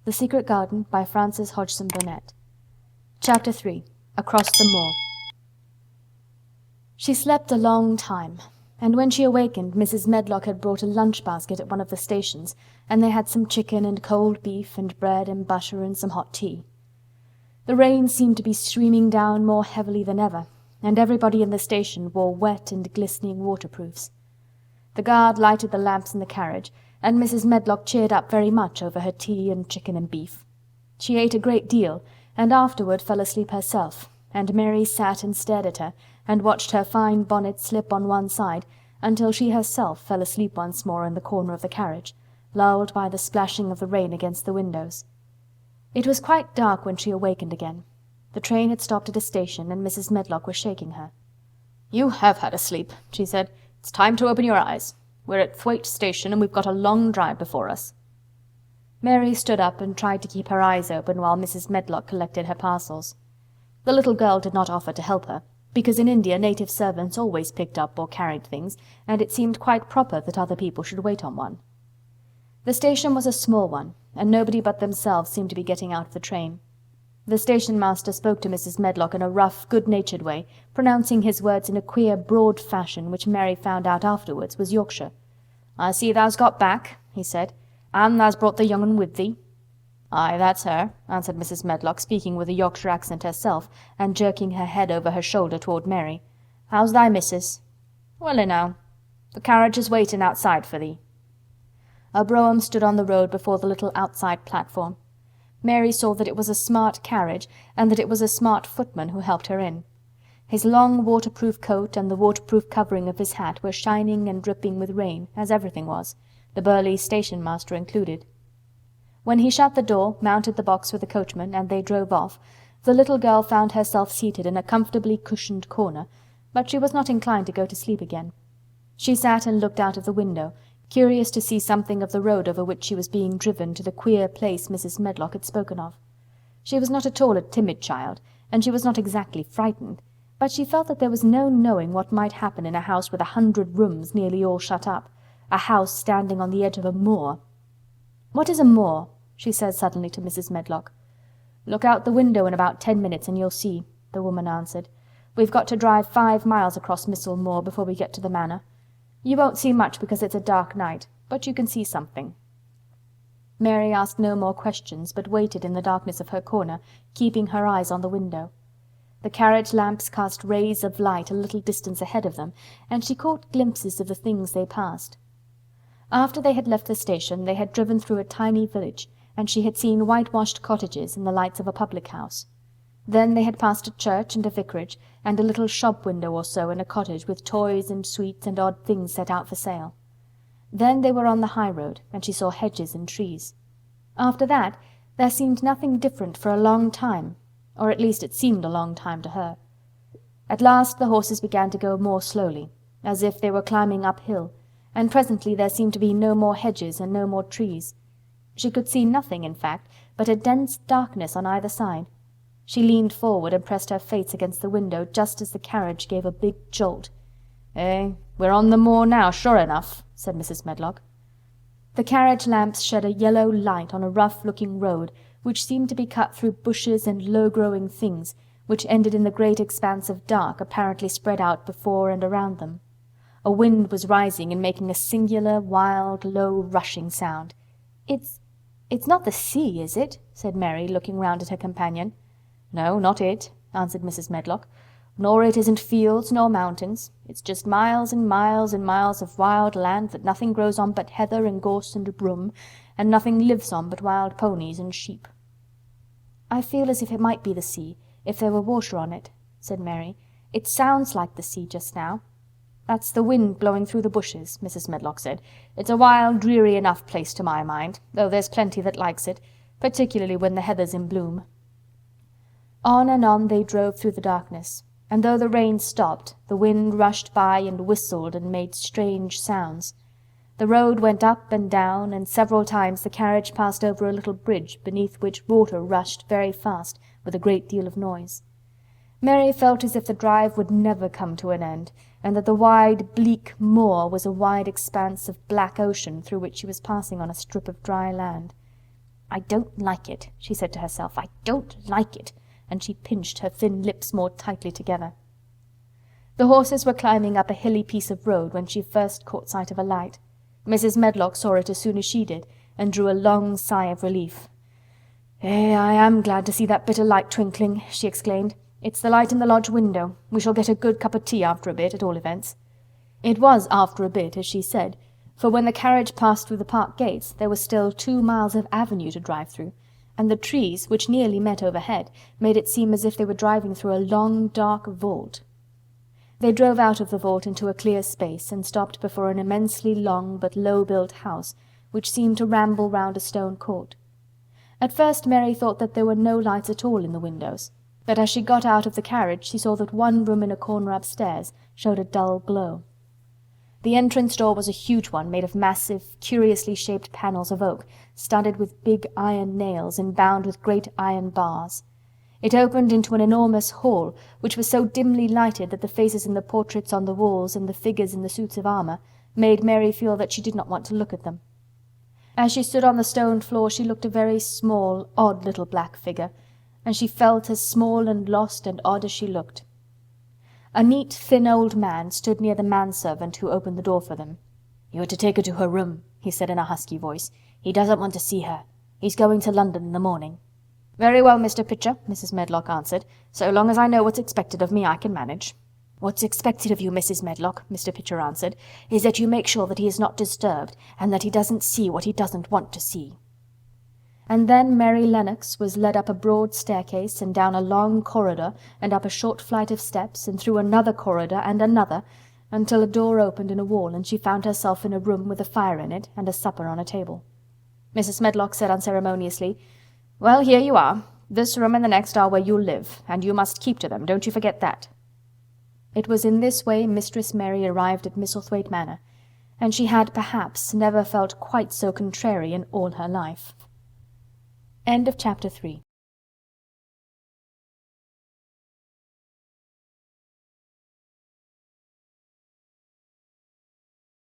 The Secret Garden by Frances Hodgson Burnett. Chapter 3. Across the Moor. She slept a long time, and when she awakened Mrs. Medlock had brought a lunch basket at one of the stations, and they had some chicken and cold beef and bread and butter and some hot tea. The rain seemed to be streaming down more heavily than ever, and everybody in the station wore wet and glistening waterproofs. The guard lighted the lamps in the carriage, and Mrs. Medlock cheered up very much over her tea and chicken and beef. She ate a great deal, and afterward fell asleep herself, and Mary sat and stared at her, and watched her fine bonnet slip on one side, until she herself fell asleep once more in the corner of the carriage, lulled by the splashing of the rain against the windows. It was quite dark when she awakened again. The train had stopped at a station, and Mrs. Medlock was shaking her. "You have had a sleep," she said. "It's time to open your eyes. We're at Thwaite Station, and we've got a long drive before us." Mary stood up and tried to keep her eyes open while Mrs. Medlock collected her parcels. The little girl did not offer to help her, because in India native servants always picked up or carried things, and it seemed quite proper that other people should wait on one. The station was a small one, and nobody but themselves seemed to be getting out of the train. The station-master spoke to Mrs. Medlock in a rough, good-natured way, pronouncing his words in a queer, broad fashion which Mary found out afterwards was Yorkshire. "I see thou's got back," he said, "and thou's brought the young un with thee." "Aye, that's her," answered Mrs. Medlock, speaking with a Yorkshire accent herself, and jerking her head over her shoulder toward Mary. "How's thy missus?" "Well enow. The carriage is waiting outside for thee." A brougham stood on the road before the little outside platform. Mary saw that it was a smart carriage, and that it was a smart footman who helped her in. His long waterproof coat and the waterproof covering of his hat were shining and dripping with rain, as everything was, the burly station-master included. When he shut the door, mounted the box with the coachman, and they drove off, the little girl found herself seated in a comfortably cushioned corner, but she was not inclined to go to sleep again. She sat and looked out of the window, curious to see something of the road over which she was being driven to the queer place Mrs. Medlock had spoken of. She was not at all a timid child, and she was not exactly frightened, but she felt that there was no knowing what might happen in a house with 100 rooms nearly all shut up, a house standing on the edge of a moor. "What is a moor?" she said suddenly to Mrs. Medlock. "Look out the window in about 10 minutes and you'll see," the woman answered. "We've got to drive 5 miles across Misselthwaite Moor before we get to the manor. You won't see much because it's a dark night, but you can see something." Mary asked no more questions, but waited in the darkness of her corner, keeping her eyes on the window. The carriage lamps cast rays of light a little distance ahead of them, and she caught glimpses of the things they passed. After they had left the station, they had driven through a tiny village, and she had seen whitewashed cottages and the lights of a public house. Then they had passed a church and a vicarage, and a little shop window or so in a cottage with toys and sweets and odd things set out for sale. Then they were on the high road, and she saw hedges and trees. After that, there seemed nothing different for a long time, or at least it seemed a long time to her. At last the horses began to go more slowly, as if they were climbing uphill, and presently there seemed to be no more hedges and no more trees. She could see nothing, in fact, but a dense darkness on either side. She leaned forward and pressed her face against the window just as the carriage gave a big jolt. We're on the moor now, sure enough," said Mrs. Medlock. The carriage lamps shed a yellow light on a rough-looking road which seemed to be cut through bushes and low-growing things, which ended in the great expanse of dark apparently spread out before and around them. A wind was rising and making a singular, wild, low, rushing sound. It's not the sea, is it?" said Mary, looking round at her companion. "No, not it," answered Mrs. Medlock. "Nor it isn't fields nor mountains. It's just miles and miles and miles of wild land that nothing grows on but heather and gorse and broom, and nothing lives on but wild ponies and sheep." "I feel as if it might be the sea, if there were water on it," said Mary. "It sounds like the sea just now." "That's the wind blowing through the bushes," Mrs. Medlock said. "It's a wild, dreary enough place to my mind, though there's plenty that likes it, particularly when the heather's in bloom." On and on they drove through the darkness, and though the rain stopped, the wind rushed by and whistled and made strange sounds. The road went up and down, and several times the carriage passed over a little bridge beneath which water rushed very fast with a great deal of noise. Mary felt as if the drive would never come to an end, and that the wide, bleak moor was a wide expanse of black ocean through which she was passing on a strip of dry land. "I don't like it," she said to herself. "I don't like it," and she pinched her thin lips more tightly together. The horses were climbing up a hilly piece of road when she first caught sight of a light. Mrs. Medlock saw it as soon as she did, and drew a long sigh of relief. I am glad to see that bit of light twinkling," she exclaimed. "It's the light in the lodge window. We shall get a good cup of tea after a bit, at all events." It was after a bit, as she said, for when the carriage passed through the park gates there was still 2 miles of avenue to drive through, and the trees, which nearly met overhead, made it seem as if they were driving through a long, dark vault. They drove out of the vault into a clear space, and stopped before an immensely long but low-built house, which seemed to ramble round a stone court. At first Mary thought that there were no lights at all in the windows, but as she got out of the carriage she saw that one room in a corner upstairs showed a dull glow. The entrance door was a huge one made of massive, curiously shaped panels of oak, studded with big iron nails and bound with great iron bars. It opened into an enormous hall, which was so dimly lighted that the faces in the portraits on the walls and the figures in the suits of armor made Mary feel that she did not want to look at them. As she stood on the stone floor she looked a very small, odd little black figure, and she felt as small and lost and odd as she looked. A neat, thin old man stood near the manservant who opened the door for them. "You are to take her to her room," he said in a husky voice. "He doesn't want to see her. He's going to London in the morning." "Very well, Mr. Pitcher," Mrs. Medlock answered. "So long as I know what's expected of me, I can manage." "What's expected of you, Mrs. Medlock," Mr. Pitcher answered, "is that you make sure that he is not disturbed, and that he doesn't see what he doesn't want to see." And then Mary Lennox was led up a broad staircase and down a long corridor and up a short flight of steps and through another corridor and another, until a door opened in a wall and she found herself in a room with a fire in it and a supper on a table. Mrs. Medlock said unceremoniously, "Well, here you are. This room and the next are where you'll live, and you must keep to them, don't you forget that." It was in this way Mistress Mary arrived at Misselthwaite Manor, and she had perhaps never felt quite so contrary in all her life. End of chapter 3.